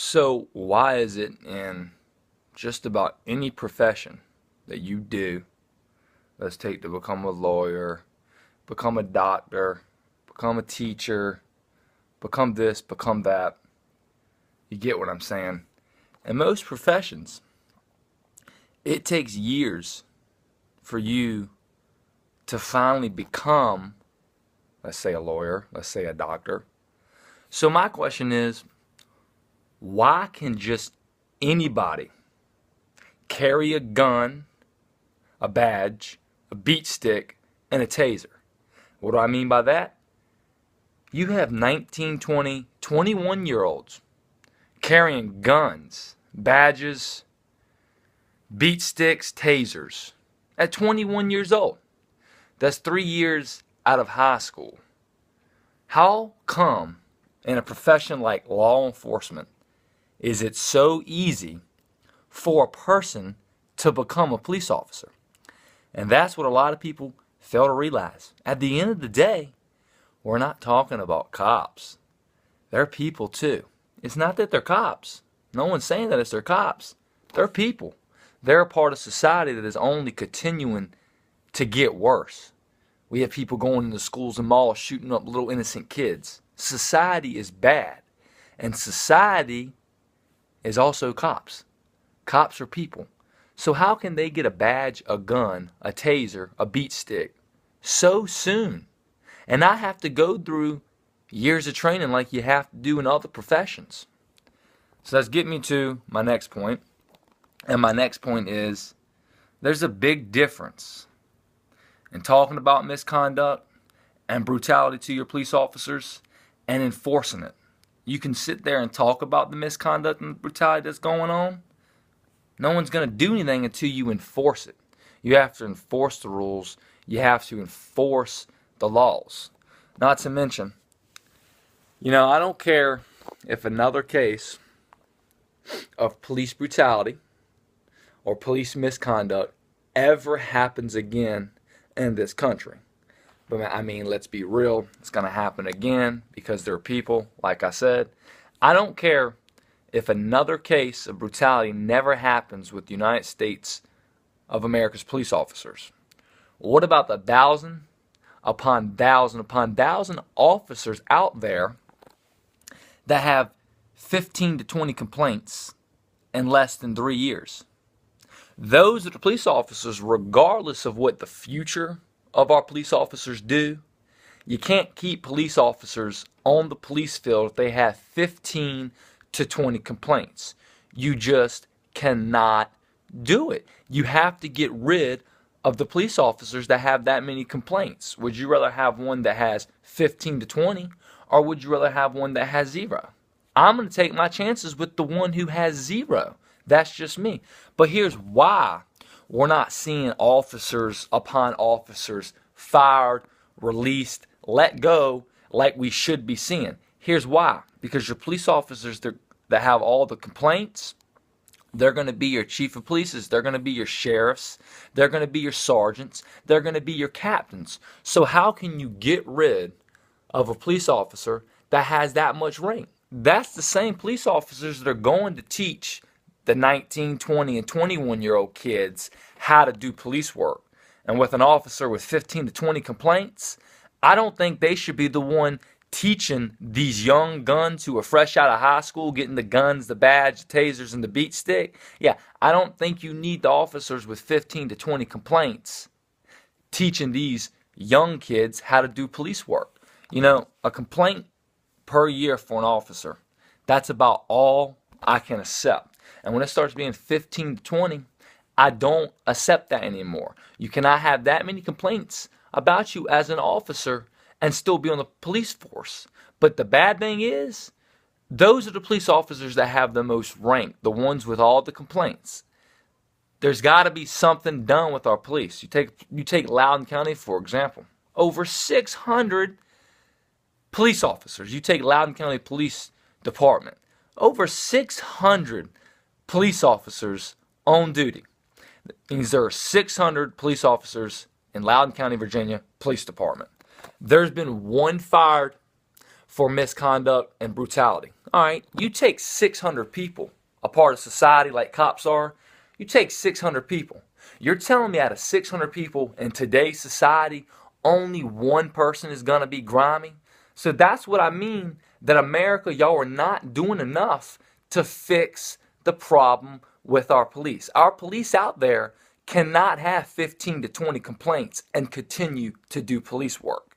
So why is it in just about any profession that you do, let's take to become a lawyer, become a doctor, become a teacher, become this, become that, you get what I'm saying? In most professions, it takes years for you to finally become, let's say, a lawyer, let's say a doctor. So my question is, why can just anybody carry a gun, a badge, a beat stick, and a taser? What do I mean by that? You have 19, 20, 21-year-olds carrying guns, badges, beat sticks, tasers at 21 years old. That's 3 years out of high school. How come in a profession like law enforcement is it so easy for a person to become a police officer? And that's what a lot of people fail to realize. At the end of the day, we're not talking about cops. They're people too. It's not that they're cops. No one's saying that it's their cops. They're people. They're a part of society that is only continuing to get worse. We have people going into schools and malls shooting up little innocent kids. Society is bad. And society is also cops. Cops are people. So how can they get a badge, a gun, a taser, a beat stick so soon? And not have to go through years of training like you have to do in other professions. So that's getting me to my next point. And my next point is there's a big difference in talking about misconduct and brutality to your police officers and enforcing it. You can sit there and talk about the misconduct and brutality that's going on. No one's going to do anything until you enforce it. You have to enforce the rules. You have to enforce the laws. Not to mention, I don't care if another case of police brutality or police misconduct ever happens again in this country. But let's be real, it's going to happen again because there are people, like I said. I don't care if another case of brutality never happens with the United States of America's police officers. What about the thousand upon thousand officers out there that have 15 to 20 complaints in less than 3 years? Those are the police officers, regardless of what the future of our police officers do. You can't keep police officers on the police field if they have 15 to 20 complaints. You just cannot do it. You have to get rid of the police officers that have that many complaints. Would you rather have one that has 15 to 20, or would you rather have one that has 0? I'm going to take my chances with the one who has 0. That's just me. But here's why we're not seeing officers upon officers fired, released, let go like we should be seeing. Here's why. Because your police officers that have all the complaints, they're going to be your chief of police, they're going to be your sheriffs, they're going to be your sergeants, they're going to be your captains. So how can you get rid of a police officer that has that much rank? That's the same police officers that are going to teach the 19, 20, and 21-year-old kids how to do police work. And with an officer with 15 to 20 complaints, I don't think they should be the one teaching these young guns who are fresh out of high school, getting the guns, the badge, the tasers, and the beat stick. Yeah, I don't think you need the officers with 15 to 20 complaints teaching these young kids how to do police work. A complaint per year for an officer, that's about all I can accept. And when it starts being 15 to 20, I don't accept that anymore. You cannot have that many complaints about you as an officer and still be on the police force. But the bad thing is, those are the police officers that have the most rank, the ones with all the complaints. There's got to be something done with our police. You take Loudoun County, for example. Over 600 police officers. You take Loudoun County Police Department. Over 600 police officers on duty. That means there are 600 police officers in Loudoun County, Virginia Police Department. There's been one fired for misconduct and brutality. Alright, you take 600 people, a part of society like cops are, you take 600 people. You're telling me out of 600 people in today's society, only one person is going to be grimy? So that's what I mean, that America, y'all are not doing enough to fix the problem with our police. Our police out there cannot have 15 to 20 complaints and continue to do police work.